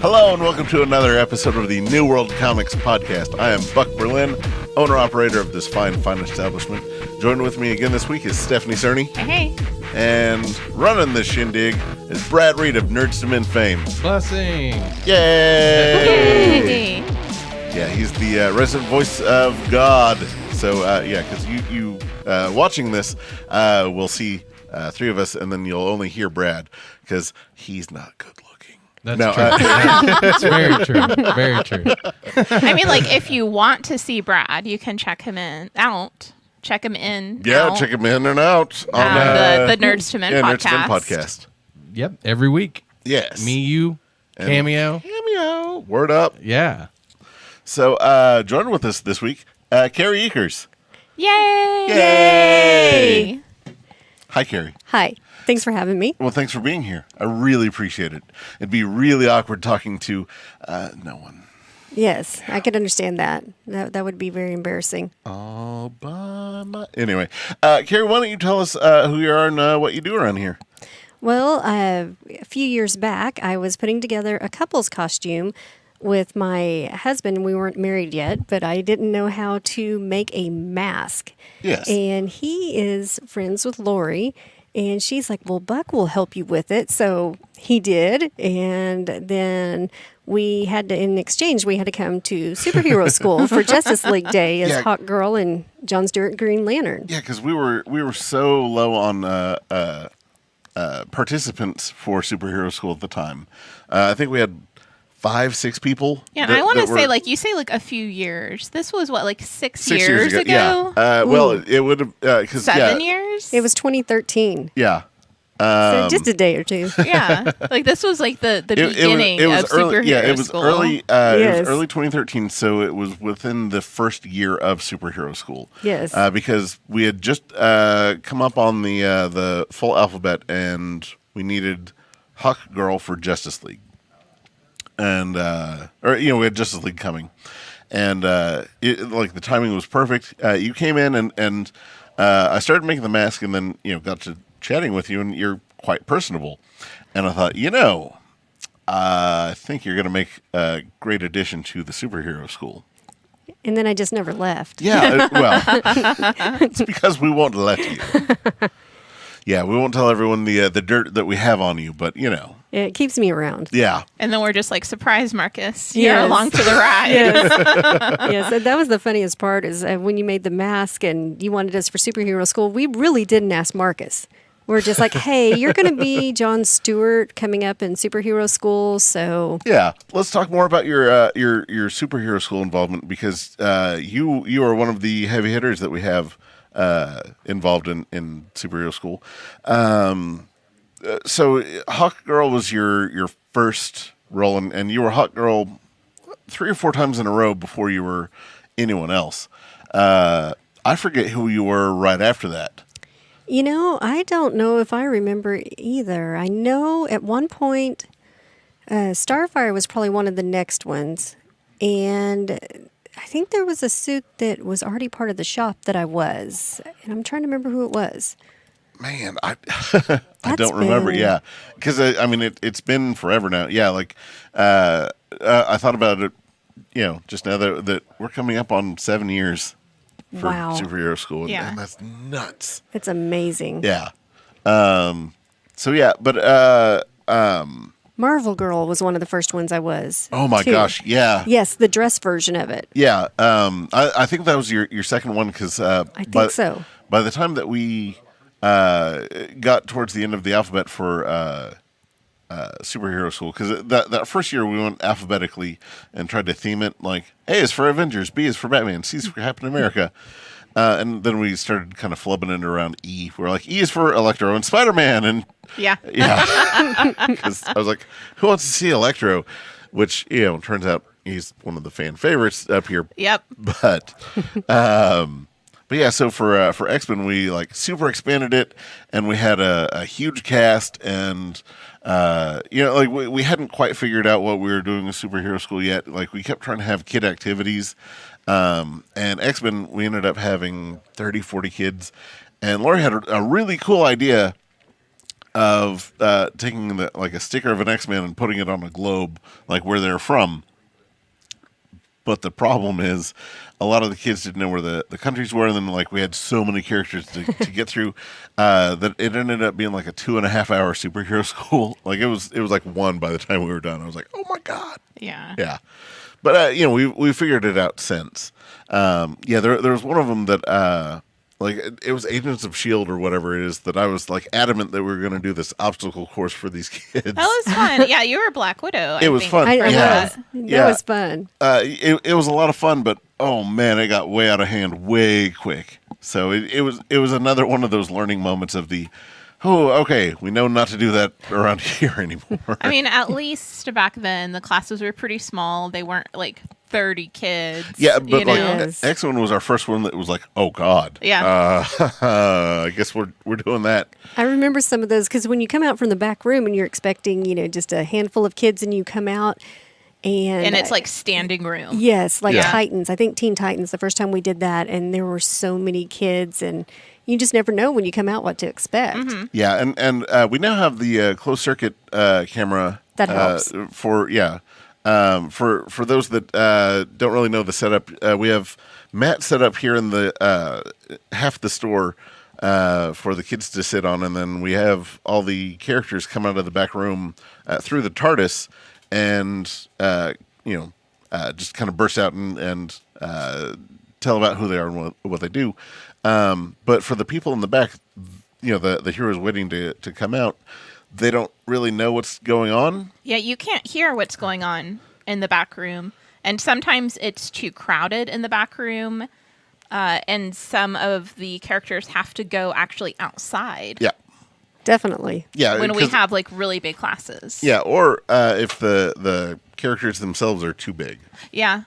Hello and welcome to another episode of the New World Comics podcast. I am Buck Berlin, owner-operator of this fine establishment. Joining with me again this week is Stephanie Cerny. Hey. And running this shindig is Brad Reed of Nerds to Men fame. Blessing. Yay! Yeah, he's the resident voice of God. So, because you watching this will see three of us, and then you'll only hear Brad, because he's not good looking. That's true. That's very true. Very true. I mean, like, if you want to see Brad, you can check him out. Check him in. Yeah, out. check him in and out on the Nerds to Men podcast. Nerds to Men podcast. Yep, every week. Yes. Me, you, Cameo. Cameo. Word up. Yeah. So, joining with us this week, Kari Eakers. Yay! Yay! Hi, Kari. Hi. Thanks for having me. Well, thanks for being here. I really appreciate it. It'd be really awkward talking to no one. Yes, I could understand that. That would be very embarrassing. All by my... Anyway, Kari, why don't you tell us who you are and what you do around here? Well, a few years back, I was putting together a couple's costume with my husband. We weren't married yet, but I didn't know how to make a mask. Yes. And he is friends with Lori. And she's like, well, Buck will help you with it. So he did. And then in exchange, we had to come to Super Hero School for Justice League Day as Hawkgirl and John Stewart Green Lantern. Yeah, because we were so low on participants for Super Hero School at the time. I think we had 5-6 people. Yeah, I want to say, you say a few years. This was what, 6 years Yeah. ago? Well, it would have 7 years. It was 2013. Yeah. So just a day or two. Yeah, this was the beginning of Super Hero School. Yeah, it was early. Yes. It was early 2013, so it was within the first year of Super Hero School. Yes, because we had just come up on the full alphabet, and we needed Hawkgirl for Justice League, and we had Justice League coming, and the timing was perfect. You came in, and I started making the mask, and then got to chatting with you, and you're quite personable. And I thought, I think you're going to make a great addition to the Superhero School. And then I just never left. Yeah, it's because we won't let you. Yeah, we won't tell everyone the dirt that we have on you, but It keeps me around. Yeah. And then we're just surprise, Marcus. You're along for the ride. Yes, and that was the funniest part is when you made the mask and you wanted us for Superhero School, we really didn't ask Marcus. We're just like, hey, you're going to be John Stewart coming up in Superhero School, so... Yeah, let's talk more about your Superhero School involvement, because you are one of the heavy hitters that we have involved in Superhero School. So Hawkgirl was your first role, and you were Hawkgirl 3 or 4 times in a row before you were anyone else. I forget who you were right after that. I don't know if I remember either. I know at one point, Starfire was probably one of the next ones. And I think there was a suit that was already part of the shop that I was. And I'm trying to remember who it was. Man, I don't remember. Yeah, because it's been forever now. Yeah, I thought about it, just now that we're coming up on 7 years for Superhero School. Yeah, and that's nuts. It's amazing. Yeah. So yeah, but Marvel Girl was one of the first ones I was. Oh my gosh, yeah. Yes, the dress version of it. Yeah. I think that was your second one, because I think so. By the time that we got towards the end of the alphabet for Superhero School, because that first year we went alphabetically and tried to theme it A is for Avengers, B is for Batman, C is for Captain America, and then we started kind of flubbing it around E. We're like, E is for Electro and Spider-Man, and yeah, because I was like, who wants to see Electro? Which turns out he's one of the fan favorites up here. Yep, but yeah, so for X-Men, we super expanded it, and we had a huge cast, and we hadn't quite figured out what we were doing with Superhero School yet. We kept trying to have kid activities, and X-Men, we ended up having 30, 40 kids, and Lori had a really cool idea of taking like a sticker of an X-Man and putting it on a globe, like where they're from. But the problem is, a lot of the kids didn't know where the countries were, and then like we had so many characters to get through that it ended up being like a 2.5 hour superhero school. Like it was like one by the time we were done. I was like, oh my god, Yeah. yeah. But we figured it out since. There was one of them that like it was Agents of S.H.I.E.L.D. or whatever it is that I was like adamant that we were going to do this obstacle course for these kids. That was fun. Yeah, you were Black Widow. It was fun. I for was. that. That was fun. It was a lot of fun, but oh man, it got way out of hand way quick. So it was another one of those learning moments of the, oh, okay, we know not to do that around here anymore. I mean, at least back then the classes were pretty small. They weren't like 30 kids. Yeah, but you like know? Yes. X-Men was our first one that was like, oh god. Yeah. I guess we're doing that. I remember some of those because when you come out from the back room and you're expecting, just a handful of kids, and you come out and it's like standing room. yes, like Yeah. Titans. I think Teen Titans. The first time we did that, and there were so many kids, and you just never know when you come out what to expect. Mm-hmm. Yeah, and we now have the closed circuit camera. That helps. For those that don't really know the setup, we have Matt set up here in the half the store for the kids to sit on, and then we have all the characters come out of the back room through the TARDIS, and just kind of burst out and tell about who they are and what they do. But for the people in the back, the heroes waiting to come out, they don't really know what's going on. Yeah, you can't hear what's going on in the back room. And sometimes it's too crowded in the back room. And some of the characters have to go actually outside. Yeah. Definitely. Yeah. When we 'cause- have like really big classes. Yeah, or if the characters themselves are too big. Yeah.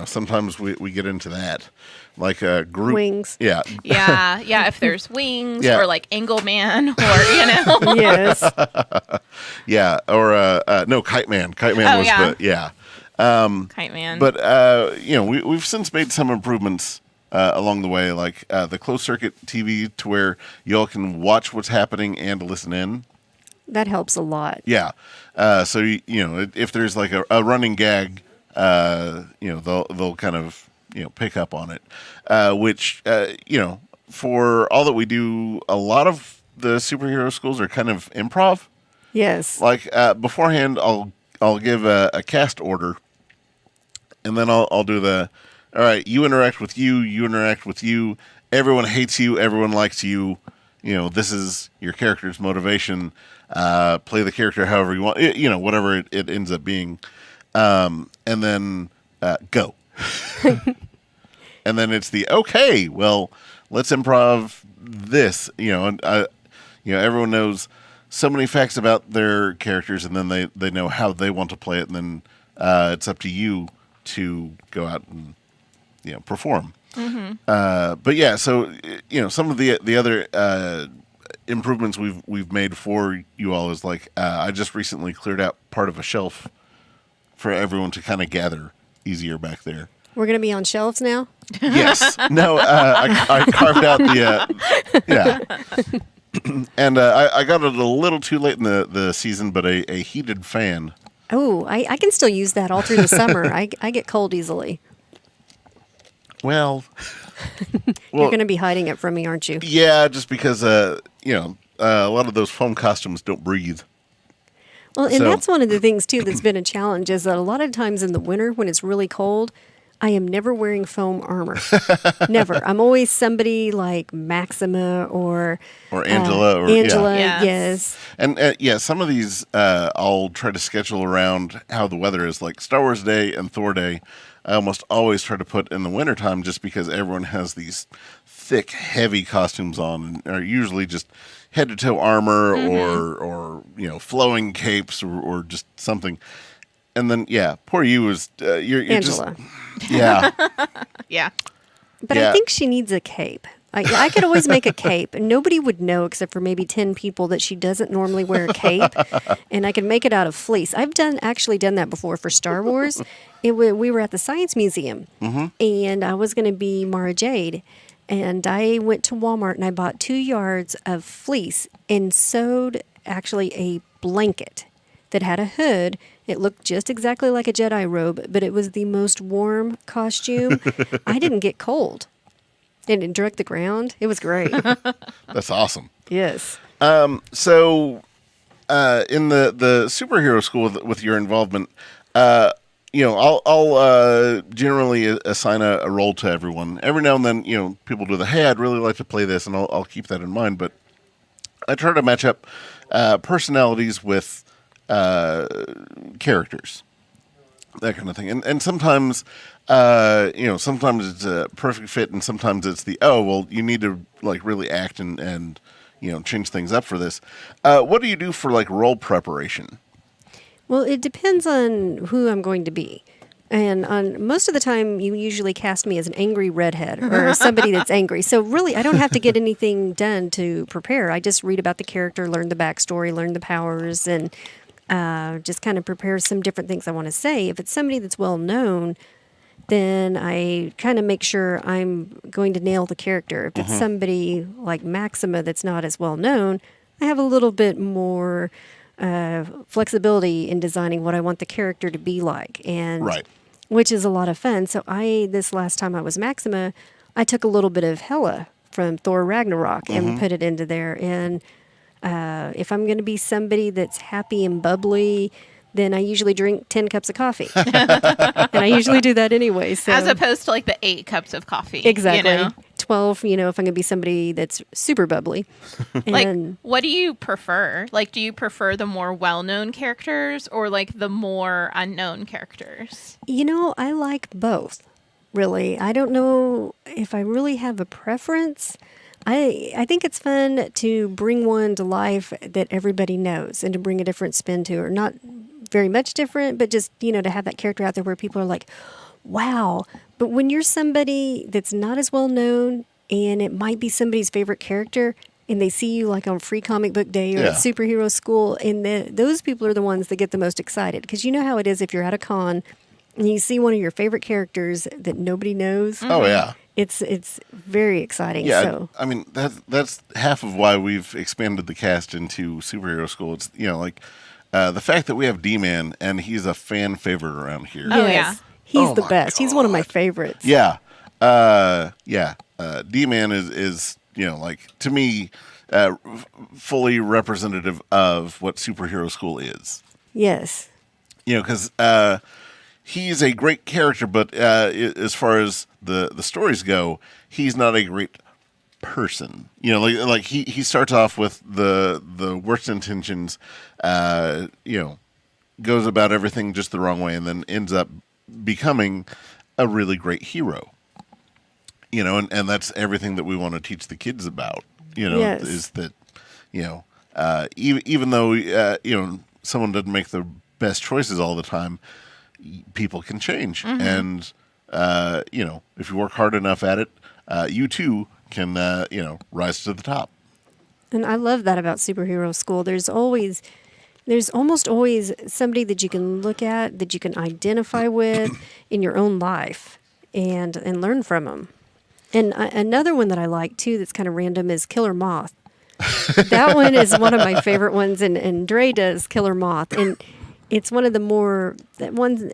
Sometimes we get into that. Like a group. Wings. Yeah. Yeah. Yeah. If there's wings Yeah. or like Engelman or, Yes. Yeah. Or no, Kite Man. Kite Man Oh, was yeah. the yeah. Kite Man. But we've since made some improvements along the way, like the closed circuit TV to where y'all can watch what's happening and listen in. That helps a lot. Yeah. So if there's like a running gag, they'll kind of pick up on it, which for all that we do, a lot of the superhero schools are kind of improv. Yes. Like beforehand, I'll give a cast order, and then I'll do the, all right, you interact with you interact with you. Everyone hates you. Everyone likes you. This is your character's motivation. Play the character however you want. Whatever it ends up being, and then go. And then it's the okay. Well, let's improv this. And everyone knows so many facts about their characters, and then they know how they want to play it, and then it's up to you to go out and perform. Mm-hmm. But yeah, so some of the other improvements we've made for you all is like I just recently cleared out part of a shelf for everyone to kind of gather easier back there. We're going to be on shelves now? Yes. No, I carved out the yeah. And I got it a little too late in the season, but a heated fan. Oh, I can still use that all through the summer. I get cold easily. Well, You're going to be hiding it from me, aren't you? yeah, just because a lot of those foam costumes don't breathe. Well, and So- that's one of the things, too, that's been a challenge is that a lot of times in the winter when it's really cold, I am never wearing foam armor. Never. I'm always somebody like Maxima or Angela or Angela, Yeah. yes. And some of these I'll try to schedule around how the weather is. Like Star Wars Day and Thor Day, I almost always try to put in the wintertime just because everyone has these thick, heavy costumes on and are usually just head to toe armor or flowing capes or just something. And then poor you was you're Angela. just yeah. Yeah. But Yeah. I think she needs a cape. I could always make a cape, and nobody would know except for maybe 10 people that she doesn't normally wear a cape, and I could make it out of fleece. I've actually done that before for Star Wars. We were at the Science Museum, and I was going to be Mara Jade, and I went to Walmart and I bought 2 yards of fleece and sewed actually a blanket that had a hood. It looked just exactly like a Jedi robe, but it was the most warm costume. I didn't get cold. And it direct the ground. It was great. That's awesome. Yes. So, in the superhero school with your involvement, I'll generally assign a role to everyone. Every now and then, people do hey, I'd really like to play this, and I'll keep that in mind. But I try to match up personalities with characters, that kind of thing. And sometimes, sometimes it's a perfect fit, and sometimes it's you need to really act and change things up for this. What do you do for role preparation? Well, it depends on who I'm going to be. And on most of the time, you usually cast me as an angry redhead or somebody that's angry. So really, I don't have to get anything done to prepare. I just read about the character, learn the backstory, learn the powers, and just kind of prepare some different things I want to say. If it's somebody that's well known, then I kind of make sure I'm going to nail the character. If it's somebody like Maxima that's not as well known, I have a little bit more flexibility in designing what I want the character to be like, and which is a lot of fun. So this last time I was Maxima, I took a little bit of Hela from Thor Ragnarok and put it into there. And if I'm going to be somebody that's happy and bubbly, then I usually drink 10 cups of coffee. And I usually do that anyway. So. As opposed to the 8 cups of coffee. Exactly. 12, if I'm going to be somebody that's super bubbly. And what do you prefer? Do you prefer the more well-known characters or the more unknown characters? I like both, really. I don't know if I really have a preference. I think it's fun to bring one to life that everybody knows and to bring a different spin to, or not very much different, but just, to have that character out there where people are like, wow. But when you're somebody that's not as well known and it might be somebody's favorite character and they see you on Free Comic Book Day or at Superhero School, and those people are the ones that get the most excited. Because you know how it is if you're at a con and you see one of your favorite characters that nobody knows. Oh, yeah. It's very exciting. Yeah, so. I mean, that's half of why we've expanded the cast into Superhero School. It's, the fact that we have D-Man, and he's a fan favorite around here. Oh, yeah. He's the best. God. He's one of my favorites. Yeah. D-Man is to me, fully representative of what Superhero School is. Yes. Because he's a great character, but as far as the stories go, he's not a great person. He starts off with the worst intentions, goes about everything just the wrong way, and then ends up becoming a really great hero. And that's everything that we want to teach the kids about. Is that even though someone doesn't make the best choices all the time, people can change, and if you work hard enough at it, you too can rise to the top. And I love that about Superhero School. There's almost always somebody that you can look at, that you can identify with in your own life, and learn from them. And another one that I like too, that's kind of random, is Killer Moth. That one is one of my favorite ones, and Dre does Killer Moth, and it's one of the more that ones,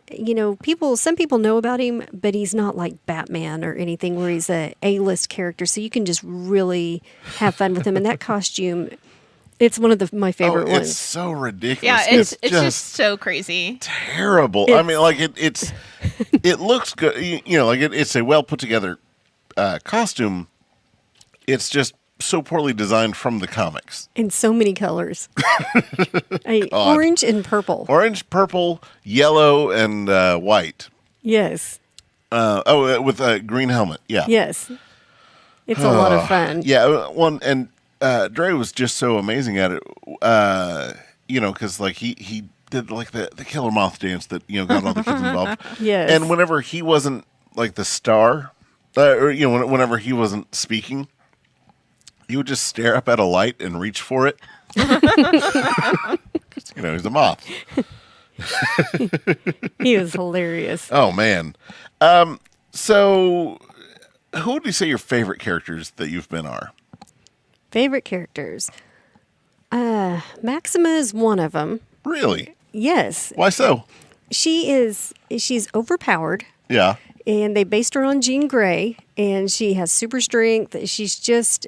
some people know about him, but he's not like Batman or anything where he's a A-list character. So you can just really have fun with him. And that costume, it's one of my favorite ones. It's so ridiculous. Yeah, it's just so crazy. Terrible. I mean, it looks good. It's a well put together costume. It's just so poorly designed from the comics. In so many colors. Orange and purple. Orange, purple, yellow, and white. Yes. With a green helmet. Yeah. Yes. It's a lot of fun. Yeah. And Dre was just so amazing at it. Because he did the Killer Moth dance that got all the kids involved. Yes. And whenever he wasn't the star, or whenever he wasn't speaking, he would just stare up at a light and reach for it. He's a moth. He was hilarious. Oh, man. So, who would you say your favorite characters that you've been are? Favorite characters? Maxima is one of them. Really? Yes, Why so? she's overpowered, Yeah. and they based her on Jean Grey, and she has super strength. She's just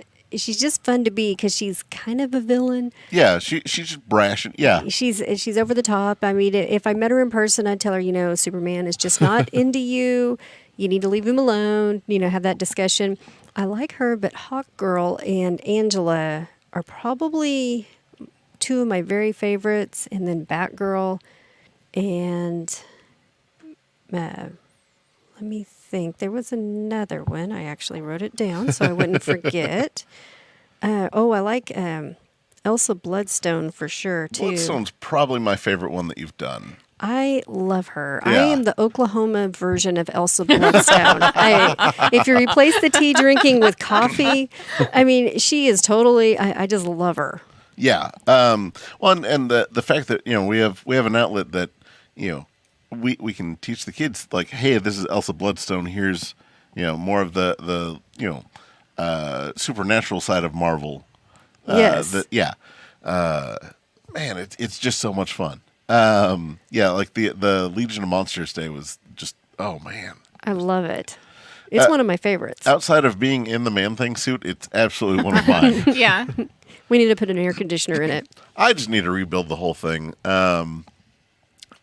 fun to be because she's kind of a villain. Yeah. She's just brash. Yeah. She's over the top. I mean, if I met her in person, I'd tell her, Superman is just not into you. You need to leave him alone. Have that discussion. I like her, but Hawkgirl and Angela are probably two of my very favorites, and then Batgirl and let me think. There was another one. I actually wrote it down so I wouldn't forget. I like Elsa Bloodstone for sure too. Bloodstone's probably my favorite one that you've done. I love her. Yeah. I am the Oklahoma version of Elsa Bloodstone. If you replace the tea drinking with coffee, I mean, she is totally. I just love her. Yeah. Well, and the fact that we have an outlet that we can teach the kids, like, hey, this is Elsa Bloodstone. Here's more of the supernatural side of Marvel. Yes. Man, it's just so much fun. Like the Legion of Monsters Day was just, oh man. I love it. It's one of my favorites. Outside of being in the Man-Thing suit, it's absolutely one of mine. Yeah. We need to put an air conditioner in it. I just need to rebuild the whole thing. The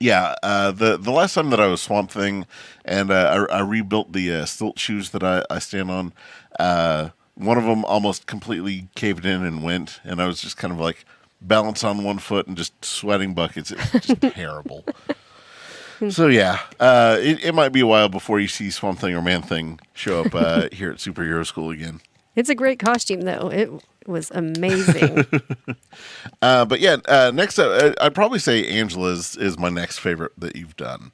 last time that I was Swamp Thing, and I rebuilt the stilt shoes that I stand on. One of them almost completely caved in and went, and I was just kind of like balanced on one foot and just sweating buckets. It was just terrible. So it might be a while before you see Swamp Thing or Man Thing show up here at Super Hero School again. It's a great costume, though. It was amazing. Next up, I'd probably say Angela's is my next favorite that you've done.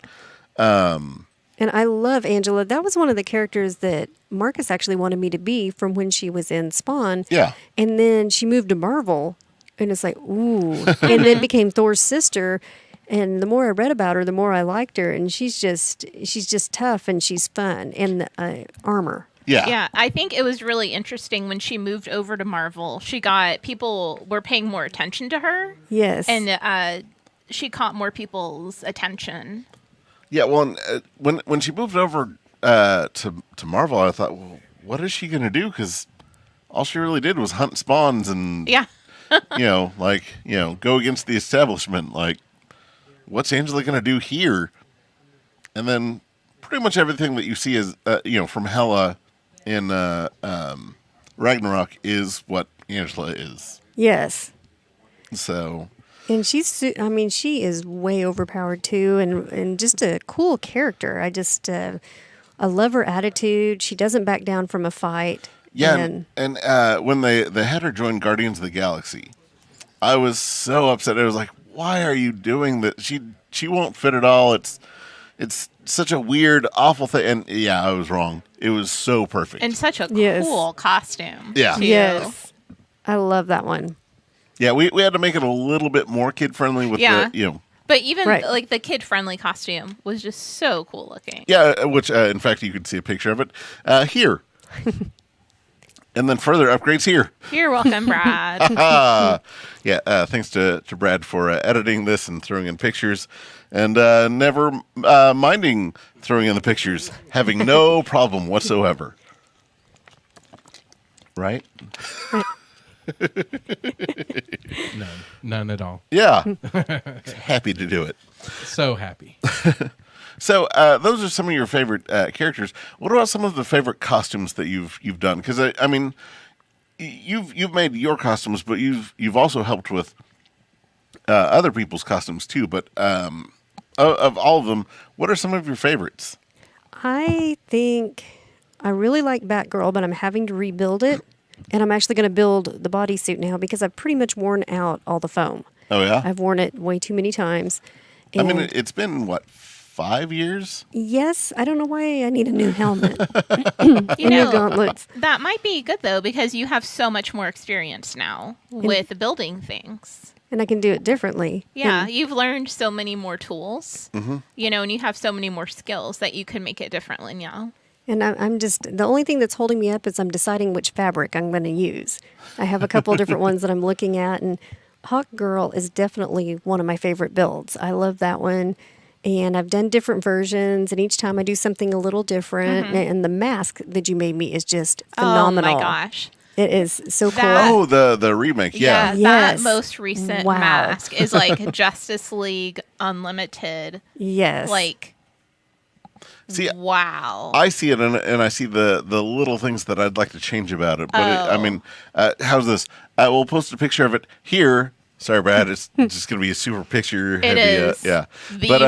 And I love Angela. That was one of the characters that Marcus actually wanted me to be from when she was in Spawn. Yeah. And then she moved to Marvel, and it's like, ooh. And then became Thor's sister. And the more I read about her, the more I liked her. And she's just tough, and she's fun. And the armor. Yeah. Yeah, I think it was really interesting when she moved over to Marvel. People were paying more attention to her. Yes. And she caught more people's attention. Yeah, well, when she moved over to Marvel, I thought, well, what is she going to do? Because all she really did was hunt spawns and, Yeah. go against the establishment. Like, what's Angela going to do here? And then pretty much everything that you see is, from Hela in Ragnarok is what Angela is. Yes. So. And she is way overpowered too, and just a cool character. I love her attitude. She doesn't back down from a fight. Yeah, and when they had her join Guardians of the Galaxy, I was so upset. I was like, why are you doing that? She won't fit at all. It's such a weird, awful thing. And yeah, I was wrong. It was so perfect. And such a Yes. cool costume. Yeah. Too. Yes. I love that one. Yeah, we had to make it a little bit more kid friendly with the. But even Right. like the kid-friendly costume was just so cool looking. Yeah, which in fact you could see a picture of it here. And then further upgrades here. You're welcome, Brad. Thanks to Brad for editing this and throwing in pictures, and never minding throwing in the pictures, having no problem whatsoever. Right? None at all. Yeah. Happy to do it. So happy. So those are some of your favorite characters. What about some of the favorite costumes that you've done? Because I mean, you've made your costumes, but you've also helped with other people's costumes too. But of all of them, what are some of your favorites? I think I really like Batgirl, but I'm having to rebuild it. And I'm actually going to build the bodysuit now because I've pretty much worn out all the foam. Oh, yeah? I've worn it way too many times. I mean, And it's been, 5 years? yes, I don't know why I need a new helmet. You New know, gauntlets. that might be good though because you have so much more experience now with building things. And I can do it differently. Yeah, And you've learned so many more tools. Mm-hmm. And you have so many more skills that you can make it differently now. And I'm just, the only thing that's holding me up is I'm deciding which fabric I'm going to use. I have a couple of different ones that I'm looking at, and Hawkgirl is definitely one of my favorite builds. I love that one. And I've done different versions, and each time I do something a little different. And the mask that you made me is just phenomenal. Oh my gosh. It is so cool. That- Oh, the remake, yeah. That Yes. most recent Wow. mask is like Justice League Unlimited. Yes. Like, See, wow. I see it, and I see the little things that I'd like to change about it. But I Oh. mean, how's this? We'll post a picture of it here. Sorry, Brad. It's just going to be a super picture It heavy. is Yeah, the but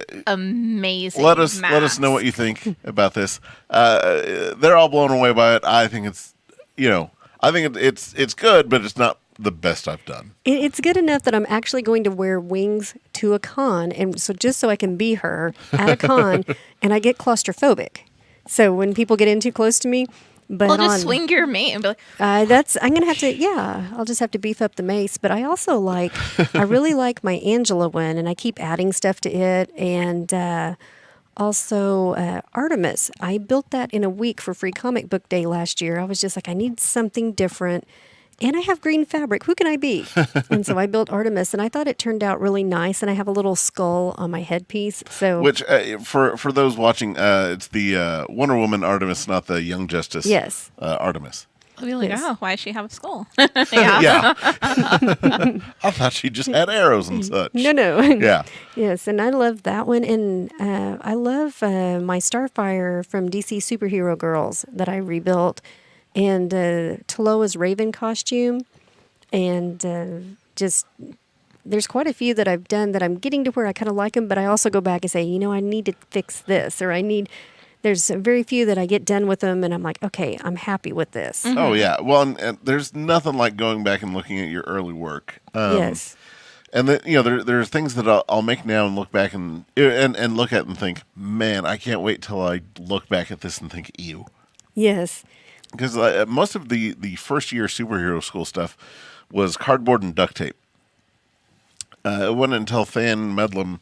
most amazing. let us know what you think about this. They're all blown away by it. I think it's I think it's good, but it's not the best I've done. It's good enough that I'm actually going to wear wings to a con, and so just so I can be her at a con, and I get claustrophobic. So when people get in too close to me, but Well, just swing your mate and be like, I'm gonna have to. Yeah, I'll just have to beef up the mace. But I also I really like my Angela one, and I keep adding stuff to it. And also Artemis, I built that in a week for Free Comic Book Day last year. I was just like, I need something different. And I have green fabric. Who can I be? And so I built Artemis, and I thought it turned out really nice. And I have a little skull on my headpiece. So, Which for those watching, it's the Wonder Woman Artemis, not the Young Justice. Yes. Artemis. I'll be like, Yes. oh, why does she have a skull? Yeah. Yeah. I thought she just had arrows and such. no. Yeah. Yes, and I love that one. And I love my Starfire from DC Super Hero Girls that I rebuilt. And Taloa's Raven costume. And just, there's quite a few that I've done that I'm getting to where I kind of like them, but I also go back and say, I need to fix this. Or there's very few that I get done with them, and I'm like, okay, I'm happy with this. Oh yeah. Well, and there's nothing like going back and looking at your early work. Yes. And then there's things that I'll make now and look back and look at and think, man, I can't wait till I look back at this and think, ew. Yes. Because most of the first year superhero school stuff was cardboard and duct tape. It wasn't until Than Medlem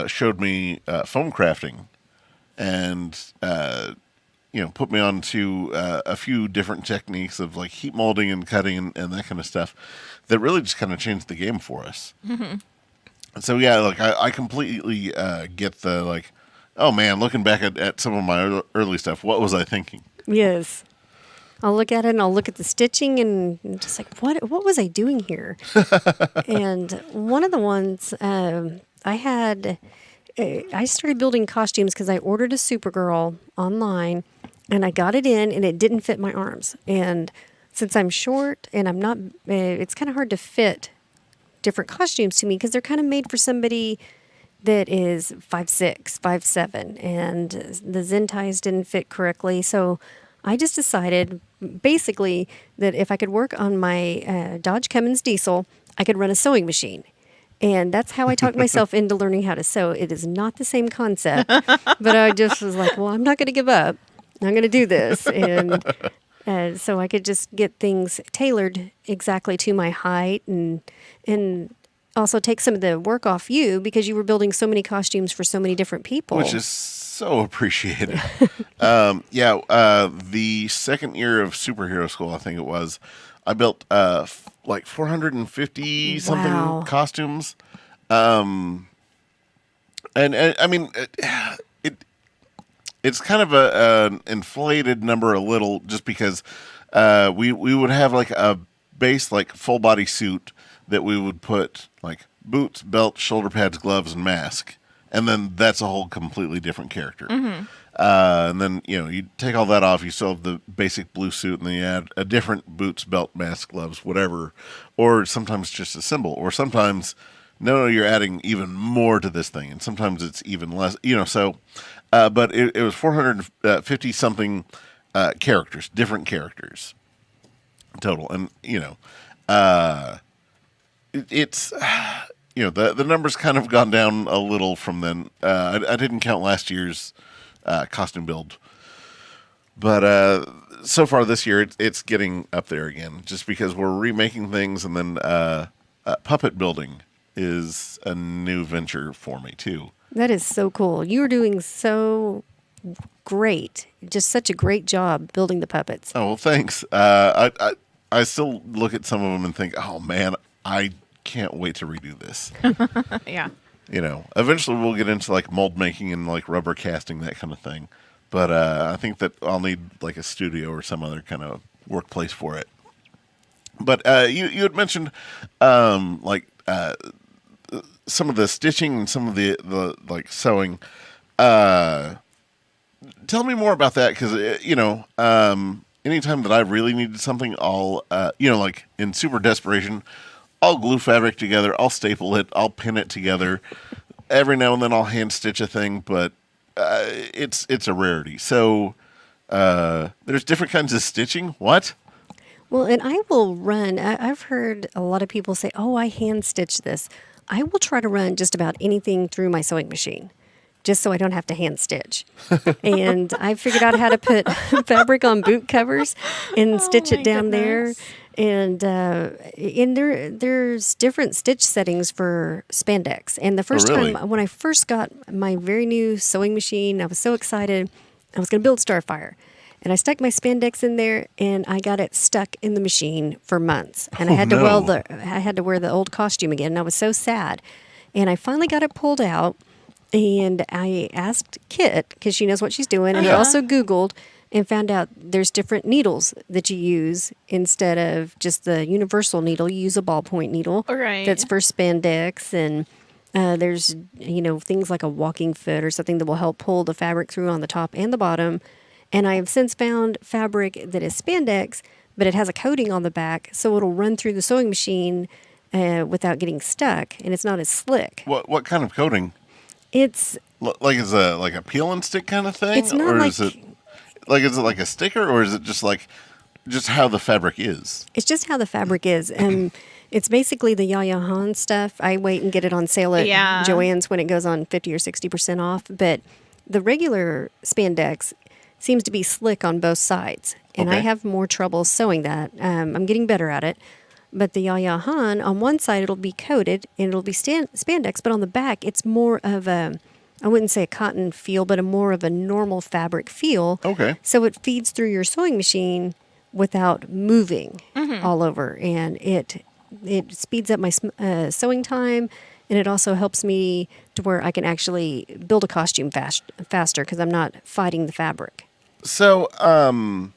showed me foam crafting, and put me on to a few different techniques of like heat molding and cutting and that kind of stuff that really just kind of changed the game for us. Mm-hmm. So yeah, like I completely get the like, oh man, looking back at some of my early stuff, what was I thinking? Yes. I'll look at it and I'll look at the stitching and I'm just like, what was I doing here? And one of the ones I started building costumes because I ordered a Supergirl online and I got it in and it didn't fit my arms. And since I'm short and I'm not, it's kind of hard to fit different costumes to me because they're kind of made for somebody that is 5'6", 5'7", and the Zen ties didn't fit correctly. So I just decided basically that if I could work on my Dodge Cummins diesel, I could run a sewing machine. And that's how I talked myself into learning how to sew. It is not the same concept, but I just was like, well, I'm not going to give up. I'm going to do this. And so I could just get things tailored exactly to my height and also take some of the work off you because you were building so many costumes for so many different people. Which is so appreciated. The second year of superhero school, I think it was, I built like 450 something Wow. costumes. And I mean, it's kind of an inflated number a little just because we would have like a base like full body suit that we would put like boots, belt, shoulder pads, gloves, and mask. And then that's a whole completely different character. Mm-hmm. And then, you take all that off, you still have the basic blue suit, and then you add a different boots, belt, mask, gloves, whatever. Or sometimes just a symbol. Or sometimes, no, you're adding even more to this thing. And sometimes it's even less, so. But it was 450-something characters, different characters total. And, it's... the number's kind of gone down a little from then. I didn't count last year's costume build, but so far this year it's getting up there again. Just because we're remaking things, and then puppet building is a new venture for me too. That is so cool. You're doing so great. Just such a great job building the puppets. Oh well, thanks. I still look at some of them and think, oh man, I can't wait to redo this. Yeah. Eventually we'll get into like mold making and like rubber casting, that kind of thing. But I think that I'll need like a studio or some other kind of workplace for it. But you had mentioned like some of the stitching and some of the like sewing. Tell me more about that, because anytime that I really needed something, I'll like in super desperation, I'll glue fabric together, I'll staple it, I'll pin it together. Every now and then I'll hand stitch a thing, but it's a rarity. So there's different kinds of stitching. What? Well, and I will run. I've heard a lot of people say, "Oh, I hand stitch this." I will try to run just about anything through my sewing machine, just so I don't have to hand stitch. And I figured out how to put fabric on boot covers and stitch it down there. And there's different stitch settings for spandex. And the first time when I first got my very new sewing machine, I was so excited. I was going to build Starfire. And I stuck my spandex in there, and I got it stuck in the machine for months. And I had to wear the old costume again, and I was so sad. And I finally got it pulled out, and I asked Kit, because she knows what she's doing, and I also Googled and found out there's different needles that you use instead of just the universal needle. You use a ballpoint needle that's for spandex, and there's things like a walking foot or something that will help pull the fabric through on the top and the bottom. And I have since found fabric that is spandex, but it has a coating on the back, so it'll run through the sewing machine without getting stuck, and it's not as slick. What kind of coating? It's like a peel and stick kind of thing, it's not is it like a sticker, or is it just how the fabric is? It's just how the fabric is. It's basically the Yaya Han stuff. I wait and get it on sale at Joann's when it goes on 50 or 60% off. But the regular spandex seems to be slick on both sides. And I have more trouble sewing that. I'm getting better at it. But the Yaya Han, on one side, it'll be coated and it'll be spandex. But on the back, it's more of a, I wouldn't say a cotton feel, but more of a normal fabric feel. Okay. So it feeds through your sewing machine without moving all over. And it speeds up my sewing time. And it also helps me to where I can actually build a costume faster because I'm not fighting the fabric. So, I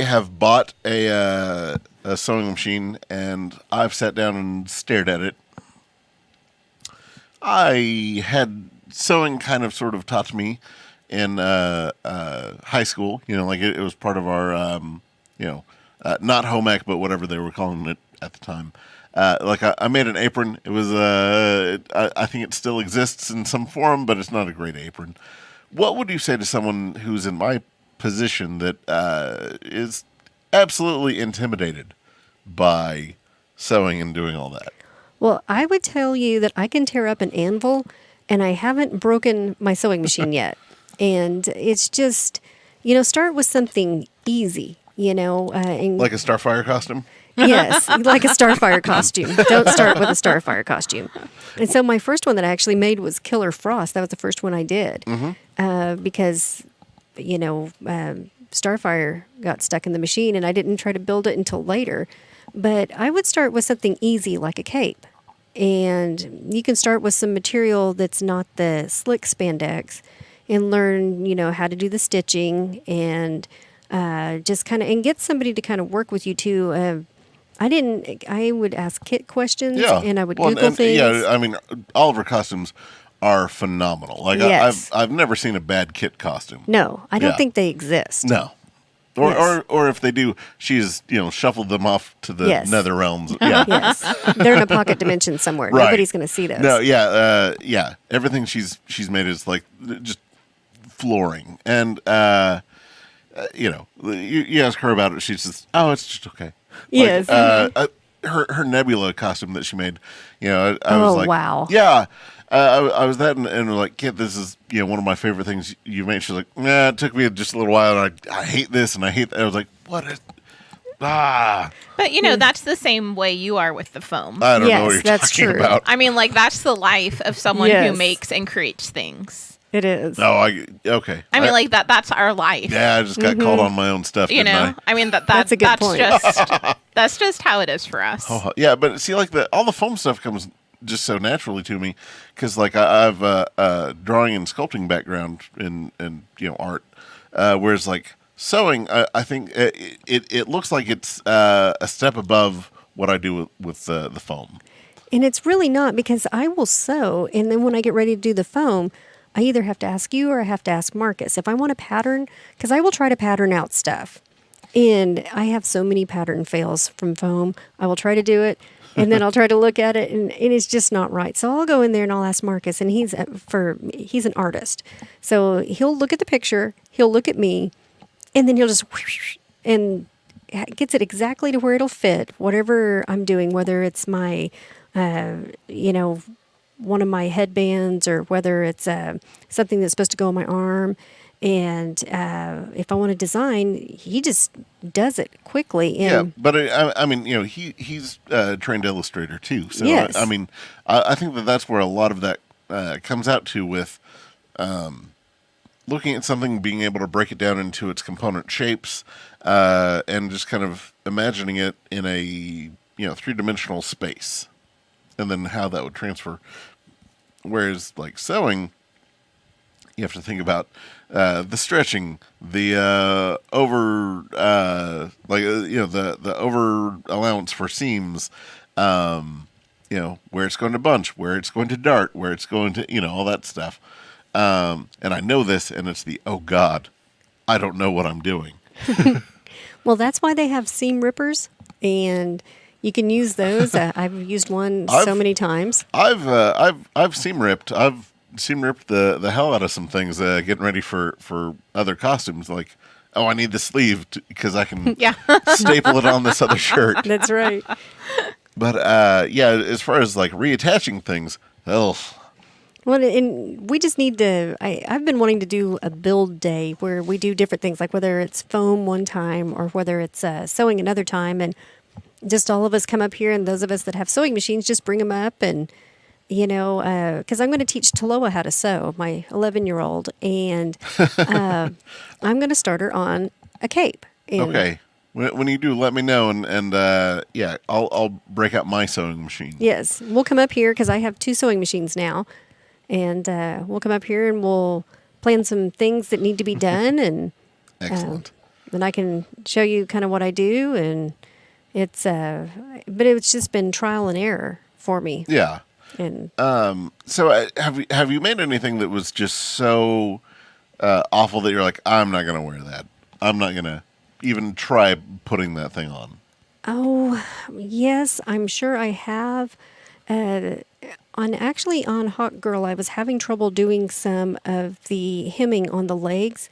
have bought a sewing machine, and I've sat down and stared at it. I had sewing kind of sort of taught to me in high school. It was part of our, not home ec, but whatever they were calling it at the time. I made an apron. It was, I think it still exists in some form, but it's not a great apron. What would you say to someone who's in my position that is absolutely intimidated by sewing and doing all that? Well, I would tell you that I can tear up an anvil, and I haven't broken my sewing machine yet. And it's just, start with something easy, like a Starfire costume? Yes, like a Starfire costume. Don't start with a Starfire costume. And so my first one that I actually made was Killer Frost. That was the first one I did. Because, Starfire got stuck in the machine, and I didn't try to build it until later. But I would start with something easy like a cape. And you can start with some material that's not the slick spandex and learn, how to do the stitching and just kind of, and get somebody to kind of work with you too. I would ask Kit questions and I would Google things. Yeah, I mean, all of her costumes are phenomenal. Yes. I've never seen a bad Kit costume. No, I don't think they exist. No. Or if they do, she's shuffled them off to the nether realms. Yeah. Yes, they're in a pocket dimension somewhere. Right. Nobody's going to see those. No, everything she's made is like just flooring, and you ask her about it, she says, "Oh, it's just okay." Yes. Her Nebula costume that she made, I was like, wow. Yeah. I was that, and like, Kit, this is one of my favorite things you made. She's like, nah, it took me just a little while, and I hate this, and I hate that. I was like, what is? But that's the same way you are with the foam. I don't know what you're that's talking true. about. I mean, that's the life of someone who makes and creates things. It is. Oh, okay. I mean, like that's our life. Yeah, I just got called on my own stuff, You didn't know, I mean That's a good point. That's just how it is for us. Oh, yeah, but see, like all the foam stuff comes just so naturally to me because, like, I've a drawing and sculpting background in art, whereas like sewing, I think it looks like it's a step above what I do with the foam. And it's really not, because I will sew, and then when I get ready to do the foam, I either have to ask you or I have to ask Marcus if I want a pattern, because I will try to pattern out stuff. And I have so many pattern fails from foam. I will try to do it, and then I'll try to look at it, and it's just not right. So I'll go in there and I'll ask Marcus, and he's an artist. So he'll look at the picture, he'll look at me, and then he'll just whoosh, and gets it exactly to where it'll fit, whatever I'm doing, whether it's my one of my headbands, or whether it's something that's supposed to go on my arm. And if I want to design, he just does it quickly. And Yeah, but I mean, he's a trained illustrator too. So Yes. I mean, I think that's where a lot of that comes out to with looking at something, being able to break it down into its component shapes, and just kind of imagining it in a three-dimensional space, and then how that would transfer. Whereas like sewing, you have to think about the stretching, the the over allowance for seams, where it's going to bunch, where it's going to dart, where it's going to all that stuff. And I know this, and it's oh God, I don't know what I'm doing. well, that's why they have seam rippers, and you can use those. I've used one so many times. I've seam ripped. I've seam ripped the hell out of some things, getting ready for other costumes. Like, oh, I need the sleeve because I can staple it on this other shirt. That's right. But as far as like reattaching things, well, and we just need to. I've been wanting to do a build day where we do different things, like whether it's foam one time or whether it's sewing another time, and just all of us come up here, and those of us that have sewing machines just bring them up, and because I'm going to teach Taloa how to sew, my 11-year-old, and I'm going to start her on a cape. And okay. When you do, let me know, and I'll break out my sewing machine. Yes, we'll come up here because I have 2 sewing machines now, and we'll come up here and we'll plan some things that need to be done, and Excellent. then I can show you kind of what I do, and it's but it's just been trial and error for me. Yeah. And So have you made anything that was just so awful that you're like, I'm not going to wear that. I'm not going to even try putting that thing on? oh yes, I'm sure I have. On Hawkgirl, I was having trouble doing some of the hemming on the legs,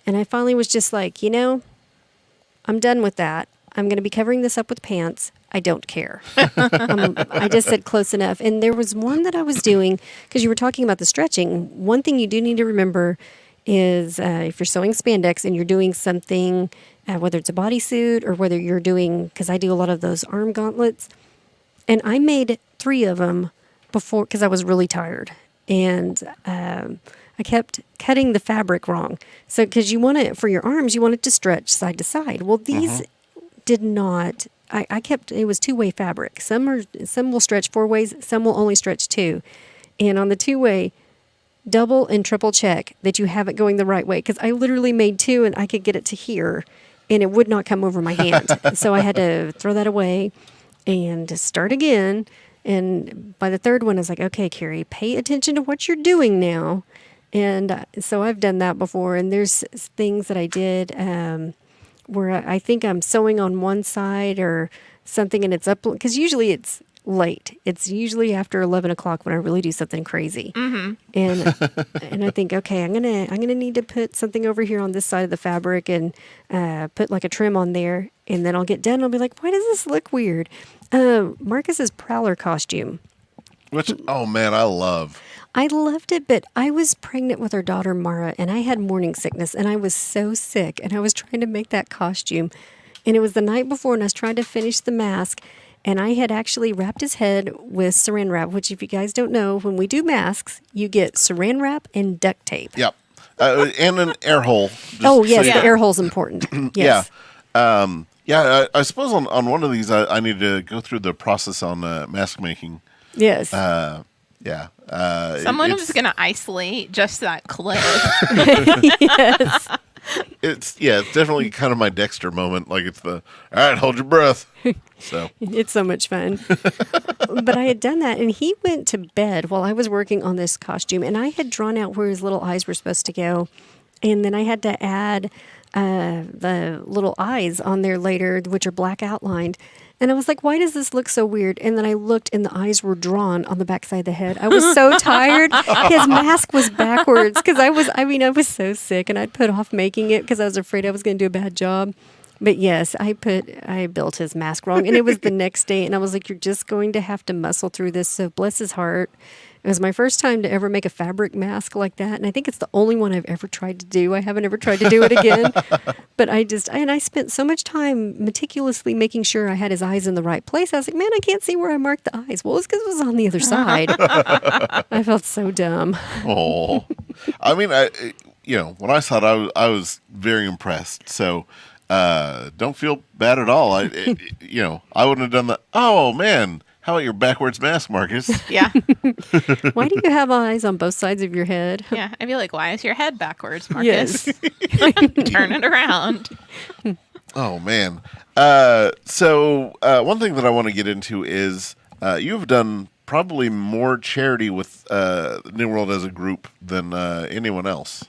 and I finally was just like, I'm done with that. I'm going to be covering this up with pants. I don't care. I just said close enough. And there was one that I was doing, because you were talking about the stretching. One thing you do need to remember is if you're sewing spandex and you're doing something, whether it's a bodysuit or whether you're doing, because I do a lot of those arm gauntlets, and I made 3 of them before because I was really tired. And I kept cutting the fabric wrong. So, because you want it for your arms, you want it to stretch side to side. Well, these did not. I kept, it was 2-way fabric. Some will stretch 4 ways, some will only stretch 2. And on the 2-way, double and triple check that you have it going the right way. Because I literally made 2 and I could get it to here, and it would not come over my hand. So I had to throw that away and start again. And by the 3rd one, I was like, okay, Kari, pay attention to what you're doing now. And so I've done that before. And there's things that I did where I think I'm sewing on one side or something, and it's up, because usually it's late. It's usually after 11 o'clock when I really do something crazy. Mm-hmm. And I think, okay, I'm gonna need to put something over here on this side of the fabric and put like a trim on there, and then I'll get done and I'll be like, why does this look weird? Marcus's Prowler costume. Which, oh man, I loved it, but I was pregnant with our daughter, Mara, and I had morning sickness, and I was so sick, and I was trying to make that costume, and it was the night before, and I was trying to finish the mask, And I had actually wrapped his head with saran wrap, which if you guys don't know, when we do masks, you get saran wrap and duct tape. Yep. And an air hole. Oh, yes, you the know. air hole's important. Yes. Yeah. I suppose on one of these, I need to go through the process on mask making. Yes. Yeah. Someone it's, was going to isolate just that clip. Yes. It's definitely kind of my Dexter moment. Like it's all right, hold your breath. So It's so much fun. But I had done that, and he went to bed while I was working on this costume, and I had drawn out where his little eyes were supposed to go. And then I had to add the little eyes on there later, which are black outlined. And I was like, why does this look so weird? And then I looked, and the eyes were drawn on the backside of the head. I was so tired. His mask was backwards because I was so sick, and I'd put off making it because I was afraid I was going to do a bad job. But yes, I built his mask wrong, and it was the next day, and I was like, you're just going to have to muscle through this. So bless his heart. It was my first time to ever make a fabric mask like that, and I think it's the only one I've ever tried to do. I haven't ever tried to do it again. But I spent so much time meticulously making sure I had his eyes in the right place. I was like, man, I can't see where I marked the eyes. Well, it's because it was on the other side. I felt so dumb. oh, I mean, when I saw it, I was very impressed. So don't feel bad at all. I wouldn't have done that. Oh man. How about your backwards mask, Marcus? Yeah. Why do you have eyes on both sides of your head? Yeah. I'd be like, why is your head backwards, Marcus? Yes. Turn it around. Oh, man. So one thing that I want to get into is you've done probably more charity with New World as a group than anyone else.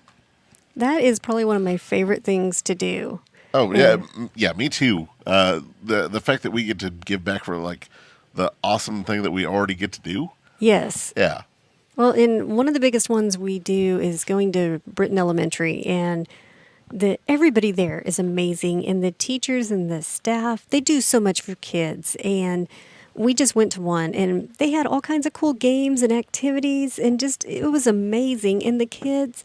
That is probably one of my favorite things to do. Oh, yeah, me too. The fact that we get to give back for like the awesome thing that we already get to do. Yes. Yeah. Well, and one of the biggest ones we do is going to Britain Elementary, and everybody there is amazing, and the teachers and the staff, they do so much for kids. And we just went to one, and they had all kinds of cool games and activities, and it was amazing. And the kids,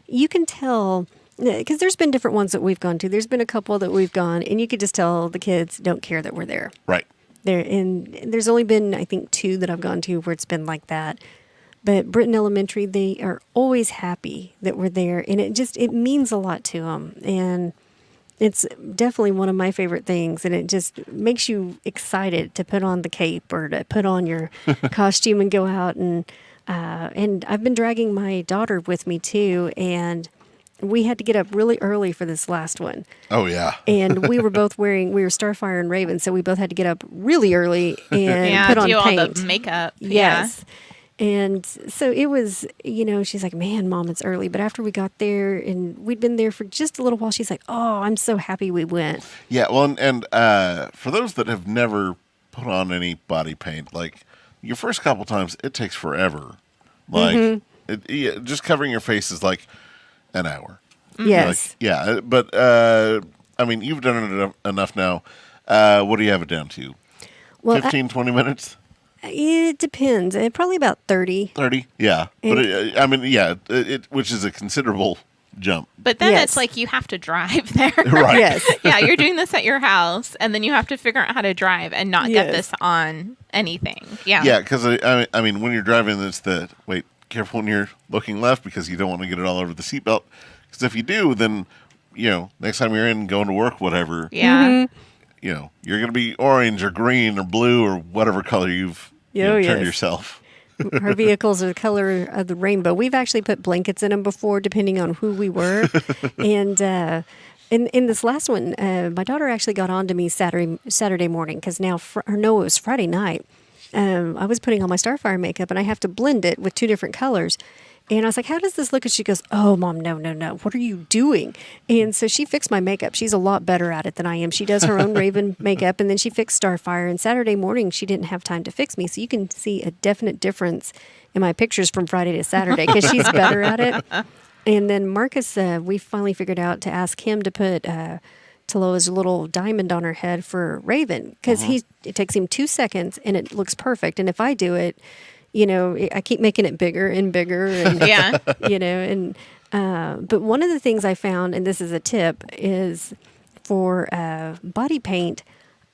you can tell, because there's been different ones that we've gone to. There's been a couple that we've gone, and you could just tell the kids don't care that we're there. Right. There's only been, I think, 2 that I've gone to where it's been like that. But Britain Elementary, they are always happy that we're there, and it means a lot to them. And it's definitely one of my favorite things, and it just makes you excited to put on the cape or to put on your costume and go out. And I've been dragging my daughter with me too, and we had to get up really early for this last one. Oh, yeah. And we were both we were Starfire and Raven, so we both had to get up really early and put on do paint. all the makeup. Yes. And so it was, she's like, man, Mom, it's early. But after we got there and we'd been there for just a little while, she's like, oh, I'm so happy we went. Yeah, well, and for those that have never put on any body paint, like your first couple times, it takes forever. Like, just covering your face is like an hour. Yes. Like, yeah, but I mean, you've done it enough now. What do you have it down to? Well, 15, 20 minutes? It depends. Probably about 30. 30? Yeah. But it which is a considerable jump. But then Yes. it's like you have to drive there. Right. Yes. Yeah, you're doing this at your house, and then you have to figure out how to drive and not get Yes. this on anything. Yeah. Yeah, because I mean, when you're driving, it's careful when you're looking left because you don't want to get it all over the seatbelt. Because if you do, then, next time you're going to work, whatever, Yeah. you're going to be orange or green or blue or whatever color you've turned yes. yourself. Our vehicles are the color of the rainbow. We've actually put blankets in them before, depending on who we were. And in this last one, my daughter actually got on to me Saturday morning because now, it was Friday night. I was putting on my Starfire makeup, and I have to blend it with 2 different colors. And I was like, how does this look? And she goes, oh, Mom, no. What are you doing? And so she fixed my makeup. She's a lot better at it than I am. She does her own Raven makeup, and then she fixed Starfire. And Saturday morning, she didn't have time to fix me. So you can see a definite difference in my pictures from Friday to Saturday because she's better at it. And then Marcus, we finally figured out to ask him to put Taloa's little diamond on her head for Raven because it takes him 2 seconds, and it looks perfect. And if I do it, I keep making it bigger and bigger. And, Yeah. But one of the things I found, and this is a tip, is for body paint,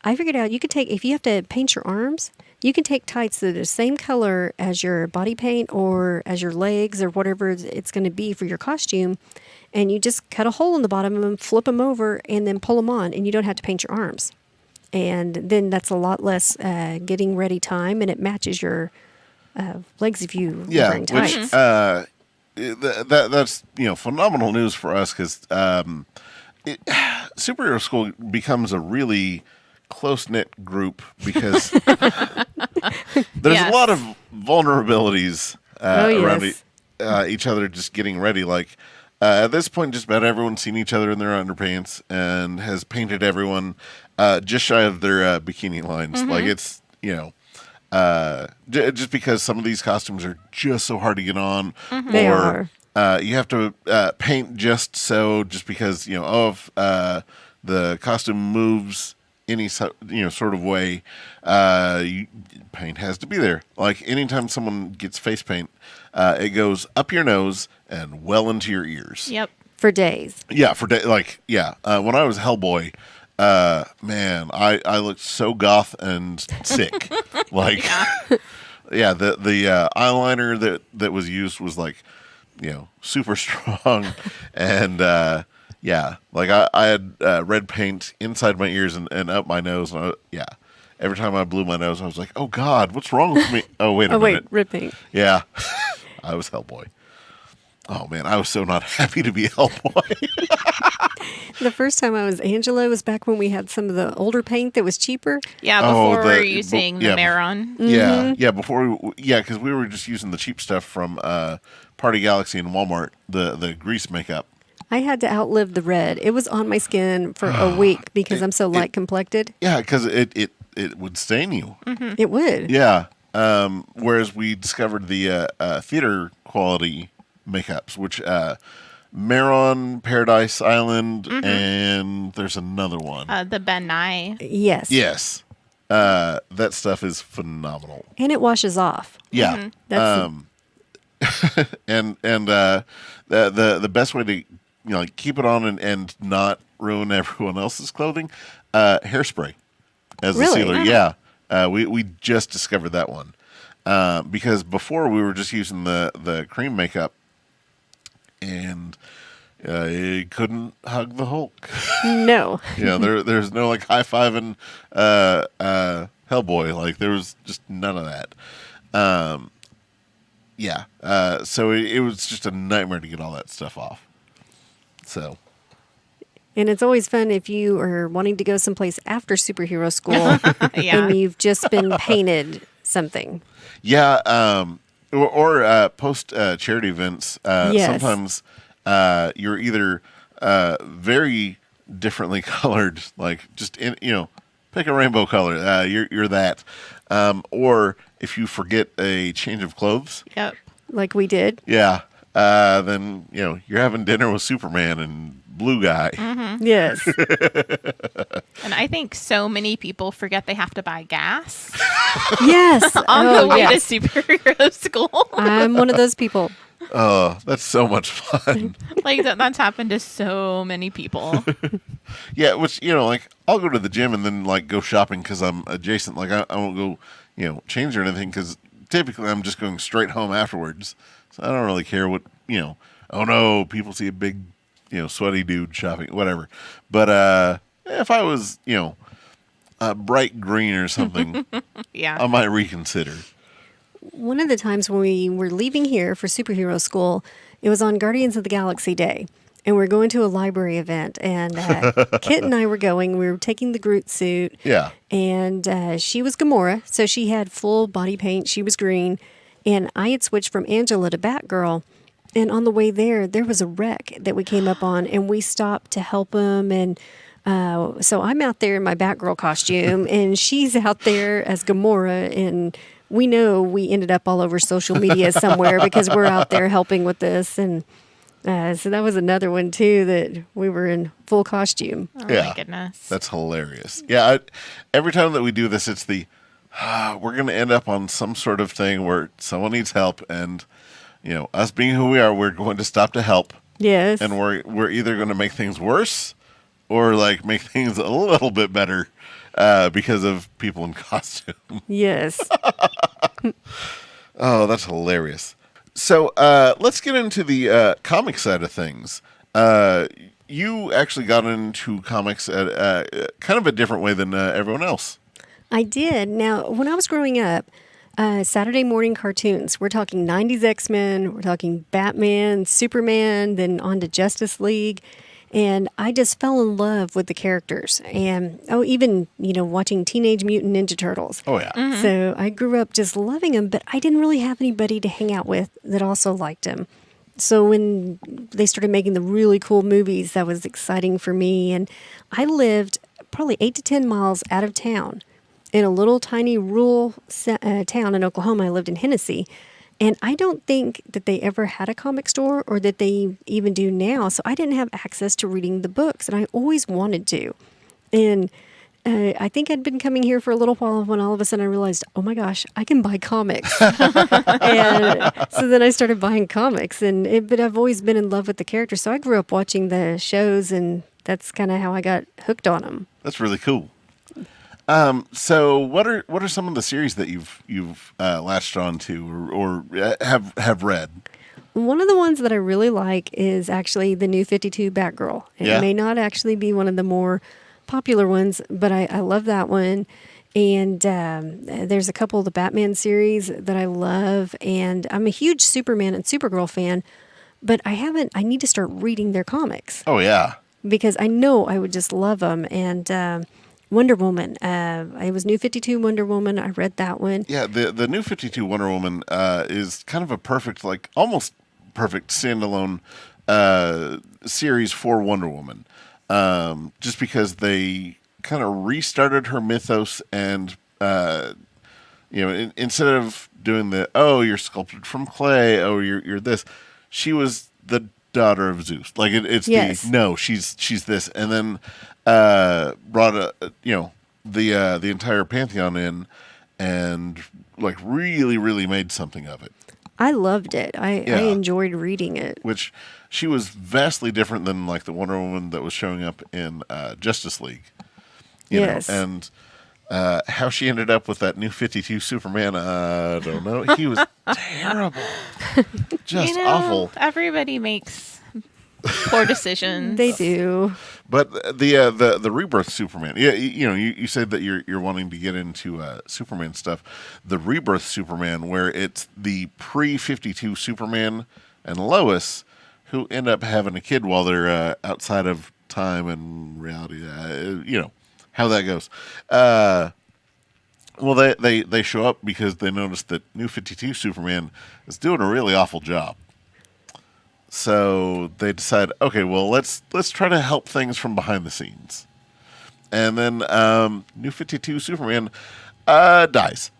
I figured out you could take, if you have to paint your arms, you can take tights that are the same color as your body paint or as your legs or whatever it's going to be for your costume. And you just cut a hole in the bottom of them, flip them over, and then pull them on. And you don't have to paint your arms. And then that's a lot less getting ready time, and it matches your legs if you are Yeah, wearing tights. which that's phenomenal news for us because Super Hero School becomes a really close knit group because there's a lot of vulnerabilities around each other just getting ready. Like at this point, just about everyone's seen each other in their underpants and has painted everyone just shy of their bikini lines. Like it's just because some of these costumes are just so hard to get on, They or are. you have to paint just because of the costume moves any sort of way. Paint has to be there. Like anytime someone gets face paint, it goes up your nose and well into your ears. Yep. For days. Yeah, when I was Hellboy, man, I looked so goth and sick. Like, the eyeliner that was used was like, super strong, and like I had red paint inside my ears and up my nose, and every time I blew my nose, I was like, oh God, what's wrong with me? Oh wait a minute, red paint. yeah, I was Hellboy. Oh man, I was so not happy to be Hellboy. The first time I was Angela was back when we had some of the older paint that was cheaper. Yeah, before we were using the Maron. Yeah, because we were just using the cheap stuff from Party Galaxy and Walmart, the grease makeup. I had to outlive the red. It was on my skin for a week because I'm so light complected. Yeah, because it would stain you. It would. Yeah. Whereas we discovered the theater quality makeups, which Maron, Paradise Island, and there's another one. The Ben Nye. Yes. Yes. That stuff is phenomenal. And it washes off. Yeah. That's And the best way to keep it on and not ruin everyone else's clothing, hairspray as Really? the sealer. Yeah. We just discovered that one. Because before we were just using the cream makeup, and it couldn't hug the Hulk. no. There's no like high fiving Hellboy. Like there was just none of that. So it was just a nightmare to get all that stuff off. So. And it's always fun if you are wanting to go someplace after superhero school Yeah. and you've just been painted something. Yeah, or post charity events. Yes. Sometimes you're either very differently colored, like just pick a rainbow color. You're that, or if you forget a change of clothes, Yep. Like we did. then you're having dinner with Superman and Blue Guy. Yes. And I think so many people forget they have to buy gas Yes. on the way yes. to superhero school. I'm one of those people. Oh, that's so much fun. Like that's happened to so many people. Yeah, which like I'll go to the gym and then like go shopping because I'm adjacent. Like I won't go change or anything because typically I'm just going straight home afterwards. So I don't really care what Oh no, people see a big sweaty dude shopping, whatever. But if I was bright green or something, Yeah. I might reconsider. One of the times when we were leaving here for superhero school, it was on Guardians of the Galaxy Day. And we're going to a library event. And Kit and I were going. We were taking the Groot suit. Yeah. And she was Gamora. So she had full body paint. She was green. And I had switched from Angela to Batgirl. And on the way there was a wreck that we came up on. And we stopped to help him. And so I'm out there in my Batgirl costume. And she's out there as Gamora. And we know we ended up all over social media somewhere because we're out there helping with this. And so that was another one, too, that we were in full costume. Oh Yeah. my goodness. That's hilarious. Yeah, every time that we do this, it's we're going to end up on some sort of thing where someone needs help, and us being who we are, we're going to stop to help, Yes. and we're either going to make things worse or like make things a little bit better, because of people in costume. Yes. Oh, that's hilarious. So let's get into the comic side of things. You actually got into comics at kind of a different way than everyone else. I did. Now, when I was growing up, Saturday morning cartoons, we're talking 90s X-Men, we're talking Batman, Superman, then on to Justice League. And I just fell in love with the characters. And, even, watching Teenage Mutant Ninja Turtles. Oh, yeah. Mm-hmm. So I grew up just loving them, but I didn't really have anybody to hang out with that also liked them. So when they started making the really cool movies, that was exciting for me. And I lived probably 8 to 10 miles out of town in a little tiny rural town in Oklahoma. I lived in Hennessy. And I don't think that they ever had a comic store or that they even do now. So I didn't have access to reading the books, and I always wanted to. And I think I'd been coming here for a little while when all of a sudden I realized, oh my gosh, I can buy comics. And so then I started buying comics, but I've always been in love with the characters. So I grew up watching the shows, and that's kind of how I got hooked on them. That's really cool. So what are some of the series that you've latched on to or have read? One of the ones that I really like is actually the new 52 Batgirl. It may not actually be one of the more popular ones, but I love that one. And there's a couple of the Batman series that I love. And I'm a huge Superman and Supergirl fan, but I need to start reading their comics. Oh, yeah. Because I know I would just love them. And Wonder Woman, it was New 52 Wonder Woman. I read that one. Yeah, the New 52 Wonder Woman is kind of a perfect, almost perfect standalone series for Wonder Woman. Just because they kind of restarted her mythos and, instead of doing you're sculpted from clay, you're this, she was the daughter of Zeus. She's this. And then brought the entire pantheon in and really, really made something of it. I loved it. I enjoyed reading it. Which she was vastly different than the Wonder Woman that was showing up in Justice League. You know? And how she ended up with that New 52 Superman, I don't know. He was terrible. Just awful. Everybody makes poor decisions. They do. But the Rebirth Superman, you said that you're wanting to get into Superman stuff. The Rebirth Superman, where it's the pre-52 Superman and Lois who end up having a kid while they're outside of time and reality. How that goes. Well, they show up because they notice that New 52 Superman is doing a really awful job. So they decide, okay, well, let's try to help things from behind the scenes. And then New 52 Superman dies.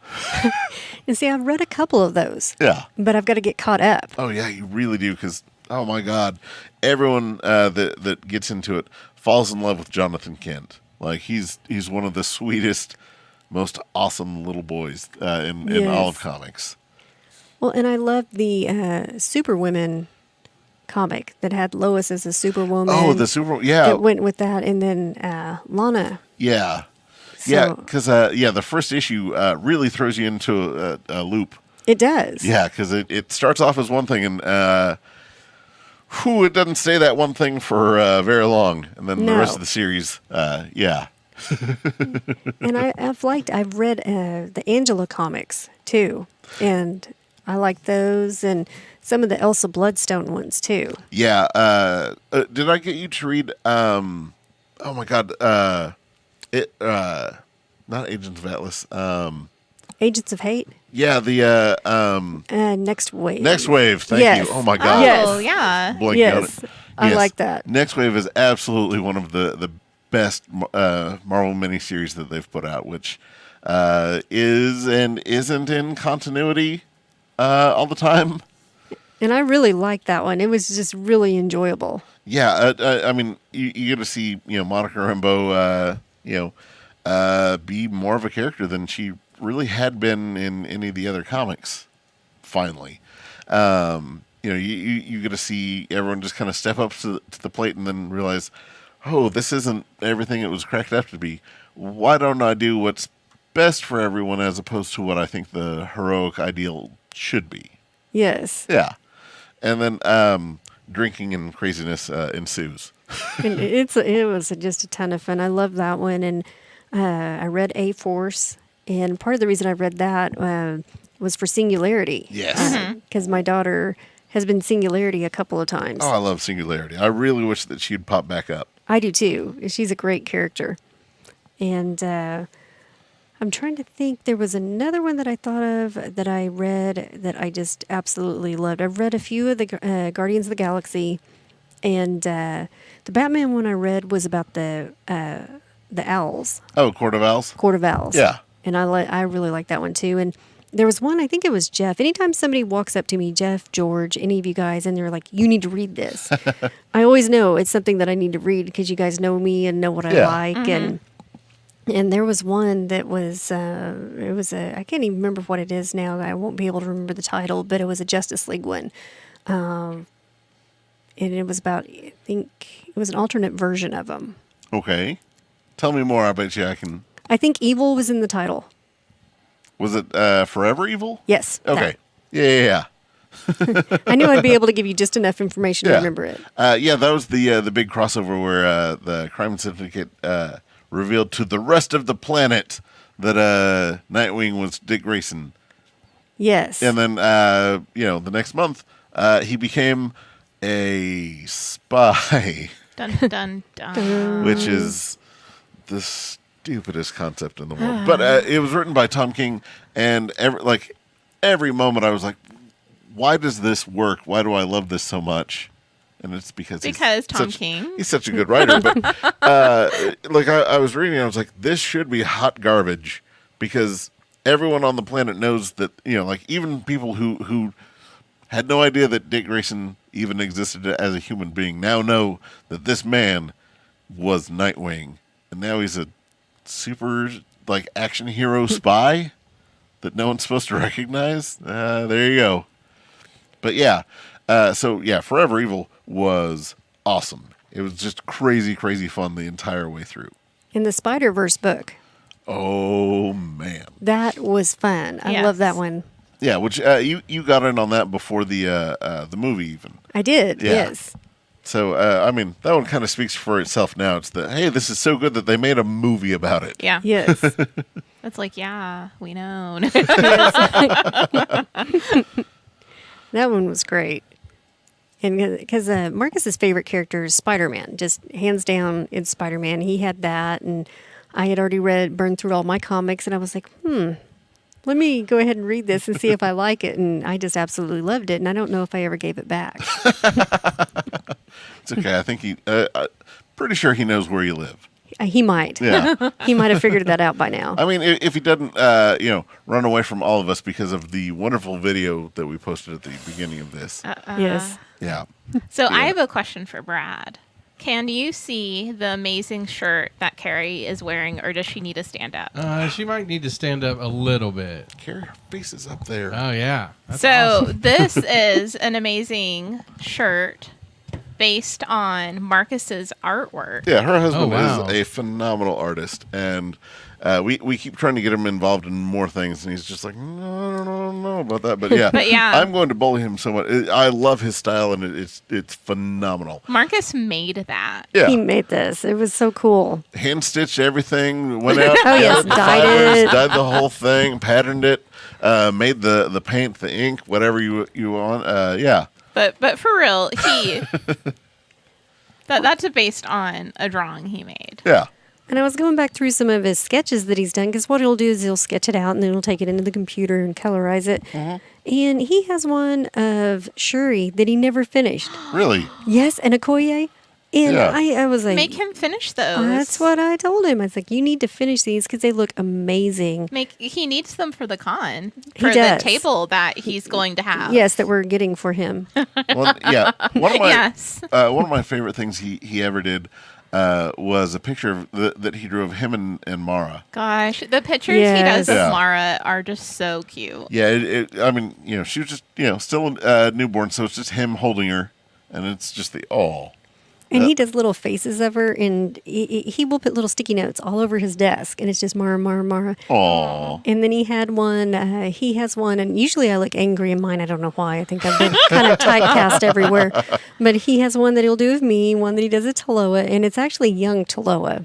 And see, I've read a couple of those. Yeah. But I've got to get caught up. Oh, yeah, you really do, because, oh, my God, everyone that gets into it falls in love with Jonathan Kent. He's one of the sweetest, most awesome little boys in all of comics. Well, and I love the Superwomen comic that had Lois as a Superwoman. Oh, the yeah. That went with that, and then Lana. Yeah. Yeah, because the first issue really throws you into a loop. It does. Yeah, because it starts off as one thing, and it doesn't stay that one thing for very long, and then the rest of the series, yeah. And I've read the Angela comics too, and I like those, and some of the Elsa Bloodstone ones too. Yeah. Did I get you to read? Oh my God. Not Agents of Atlas. Agents of Hate. Yeah. The Next Wave. Next Wave. Thank Yes. you. Oh my God. Oh, yeah. Blanking on it. I like that. Next Wave is absolutely one of the best Marvel miniseries that they've put out, which is and isn't in continuity all the time. And I really liked that one. It was just really enjoyable. Yeah, I mean, you get to see Monica Rambeau, be more of a character than she really had been in any of the other comics. Finally, you get to see everyone just kind of step up to the plate and then realize, oh, this isn't everything it was cracked up to be. why don't I do what's best for everyone as opposed to what I think the heroic ideal should be? Yes. Yeah. And then drinking and craziness ensues. And it was just a ton of fun. I love that one. And I read A-Force. And part of the reason I read that was for Singularity. Yes. Because my daughter has been Singularity a couple of times. Oh, I love Singularity. I really wish that she'd pop back up. I do too. She's a great character. And I'm trying to think. There was another one that I thought of that I read that I just absolutely loved. I've read a few of the Guardians of the Galaxy. And the Batman one I read was about the owls. Oh, Court of Owls? Court of Owls. Yeah. And I really like that one too. And there was one, I think it was Jeff. Anytime somebody walks up to me, Jeff, George, any of you guys, and they're like, you need to read this. I always know it's something that I need to read because you guys know me and know what I Yeah. like. And there was one that was, I can't even remember what it is now. I won't be able to remember the title, but it was a Justice League one. And it was about, I think it was an alternate version of them. Okay. Tell me more. I bet you I can. I think Evil was in the title. Was it Forever Evil? Yes. Okay. Yeah. I knew I'd be able to give you just enough information to remember it. Yeah, that was the big crossover where the Crime Syndicate revealed to the rest of the planet that Nightwing was Dick Grayson. Yes. And then, the next month, he became a spy, Dun dun dun. which is the stupidest concept in the world. But it was written by Tom King, and every moment I was like, why does this work? Why do I love this so much? And it's because Tom King. He's such a good writer. But I was reading, and I was like, this should be hot garbage because everyone on the planet knows that, even people who had no idea that Dick Grayson even existed as a human being now know that this man was Nightwing, and now he's a super action hero spy that no one's supposed to recognize. There you go. But Forever Evil was awesome. It was just crazy, crazy fun the entire way through. In the Spider-Verse book. Oh man, That was fun. I love that one. yeah. Which you got in on that before the movie even. I did, Yeah. yes. So that one kind of speaks for itself now. It's hey, this is so good that they made a movie about it. Yeah. Yes. It's like, yeah, we know. That one was great. And because Marcus's favorite character is Spider-Man, just hands down, it's Spider-Man. He had that, and I had already burned through all my comics, and I was like, let me go ahead and read this and see if I like it. And I just absolutely loved it, and I don't know if I ever gave it back. It's okay. I think pretty sure he knows where you live. He might. Yeah. He might have figured that out by now. I mean, if he doesn't, run away from all of us because of the wonderful video that we posted at the beginning of this. Yes. Yeah. So I have a question for Brad. Can you see the amazing shirt that Kari is wearing, or does she need to stand up? She might need to stand up a little bit. Carry her face is up there. Oh, yeah. That's So awesome. this is an amazing shirt based on Marcus's artwork. Yeah, her husband wow. is a phenomenal artist, and we keep trying to get him involved in more things, and he's just like, no, I don't know about that. But yeah, I'm going to bully him so much. I love his style, and it's phenomenal. Marcus made that. Yeah, He made this. It was so cool. hand stitched everything, went out, Oh, yes, gathered the dyed fibers, it. dyed the whole thing, patterned it, made the paint, the ink, whatever you want. Yeah. But for real, that's based on a drawing he made. Yeah. And I was going back through some of his sketches that he's done, because what he'll do is he'll sketch it out and then he'll take it into the computer and colorize it. Mm-hmm. And he has one of Shuri that he never finished. Really? Yes, and Okoye. And Yeah. I was like, Make him finish those. that's what I told him. I was like, you need to finish these because they look amazing. He needs them for the con, He for the does. table that he's going to have. Yes, that we're getting for him. Well, yeah. One of my Yes. one of my favorite things he ever did was a picture of that he drew of him and Mara. Gosh, the pictures he Yes. does of Yeah. Mara are just so cute. Yeah, I mean, she was just, still a newborn, so it's just him holding her, and it's just the And he does little faces of her, and he will put little sticky notes all over his desk, and it's just Mara, Mara, Mara. Aw. And then he had one, he has one, and usually I look angry in mine. I don't know why. I think I've been kind of typecast everywhere. But he has one that he'll do of me, one that he does of Taloa, and it's actually young Taloa,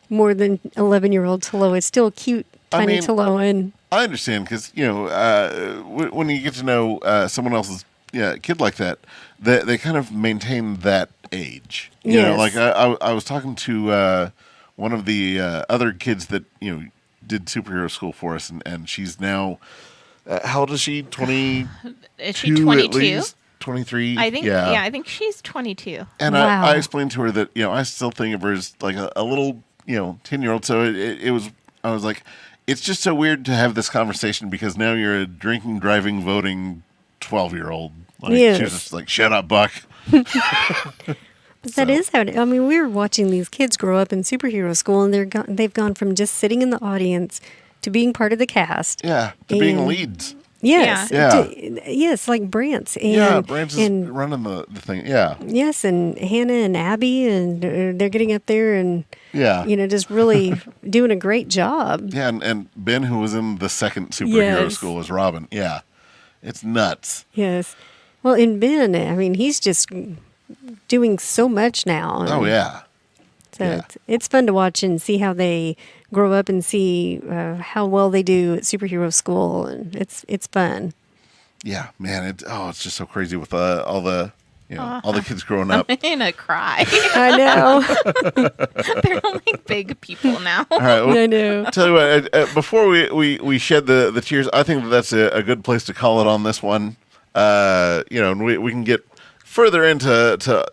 more than 11-year-old Taloa. It's still cute, tiny Taloa. And I understand because, when you get to know someone else's kid like that, they kind of maintain that age. You know, like I was talking to one of the other kids that, did Super Hero School for us, and she's now, how old is she? 20? Is she 22? 23? I think, I think she's 22. And Wow. I explained to her that, I still think of her as like a little, 10-year-old. So I was like, it's just so weird to have this conversation because now you're a drinking, driving, voting 12-year-old. Like, Yes. She was just like, shut up, Buck. But that is how we were watching these kids grow up in superhero school, and they've gone from just sitting in the audience to being part of the cast. Yeah, to being And- leads. Yes. Yeah. Yes, like Brant's. And, Yeah, Branch is and running the thing. Yeah. yes, and Hannah and Abby, and they're getting up there and, Yeah. just really doing a great job. Yeah, and Ben, who was in the second superhero Yes. school, was Robin. Yeah. It's nuts. Yes. Well, in Ben, he's just doing so much now. Oh, yeah. So Yeah. it's fun to watch and see how they grow up and see how well they do at superhero school, and it's fun. Yeah, man. It's just so crazy with all the all the kids growing up. I'm gonna cry. I know. They're like big people now. All right. Well, I know. tell you what, before we shed the tears, I think that's a good place to call it on this one. And we can get further into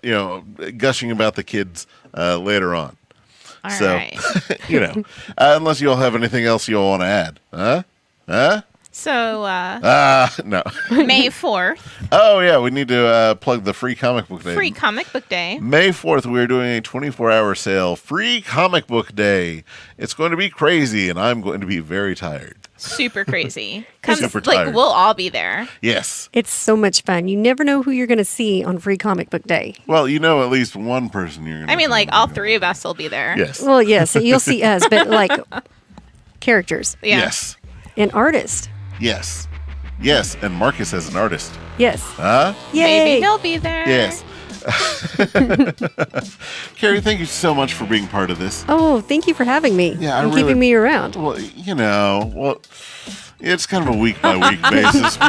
gushing about the kids later on. All So, right. Unless you all have anything else you all want to add. Huh? So No. May 4th, Oh, yeah, we need to plug the free comic book day. free comic book day. May 4th, we're doing a 24-hour sale, free comic book day. It's going to be crazy, and I'm going to be very tired. Super crazy. Come, Super like tired. we'll all be there. Yes. It's so much fun. You never know who you're going to see on Free Comic Book Day. Well, at least one person you're going to I mean, like all three of us will be there. Yes. Well, yes, you'll see us, but like characters Yeah. Yes. and artists. Yes. Yes, and Marcus as an artist. Yes. Huh? Yay. Maybe he'll be there. Yes. Carrie, thank you so much for being part of this. Oh, thank you for having me Yeah, I and really- keeping me around. Well, it's kind of a week-by-week basis.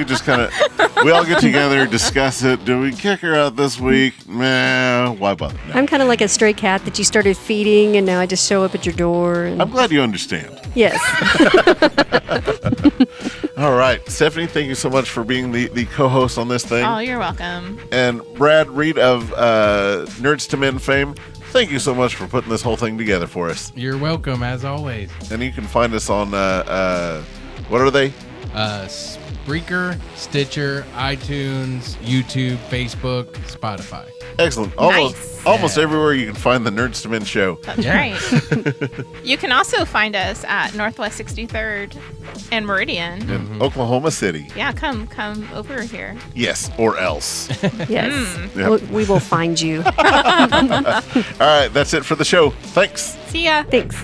We all get together, discuss it. Do we kick her out this week? Nah, why bother? No. I'm kind of like a stray cat that you started feeding, and now I just show up at your door. And I'm glad you understand. yes. All right. Stephanie, thank you so much for being the co-host on this thing. Oh, you're welcome. And Brad Reed of Nerds to Men fame, thank you so much for putting this whole thing together for us. You're welcome, as always. And you can find us on, what are they? Spreaker, Stitcher, iTunes, YouTube, Facebook, Spotify. Excellent. Almost Yeah. everywhere you can find the Nerds to Men show. That's Yeah. right. You can also find us at Northwest 63rd and Meridian. In Oklahoma City. Yeah, come over here. Yes, or else. Yes. Yep. We will find you. All right, that's it for the show. Thanks. See ya. Thanks.